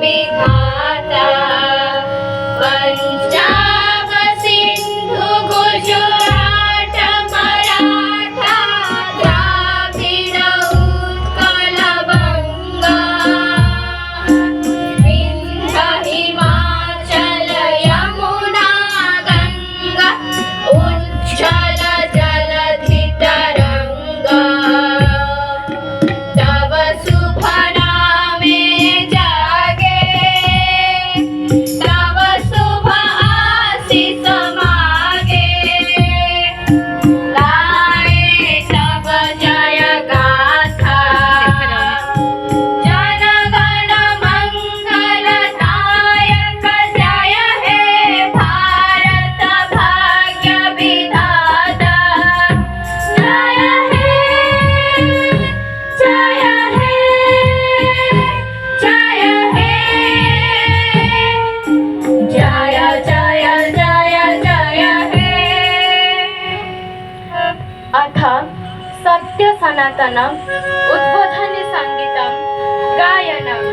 विधाता पंजाब सिंधु गुजरात मराठा द्राविड उत्कल बंगा विंध्य हिमाचल यमुना गंगा उज्जल जलधि तरंगा तब शुभ नामे जागे तब शुभ आशीष मागे गाए तब जय गाथा जन गण मंगल दायक जय हे भारत भाग्य विधाता जय हे जय हे जय हे जय जय जय जय हे अथ सत्य सनातन उद्बोधने संगीतम गायनम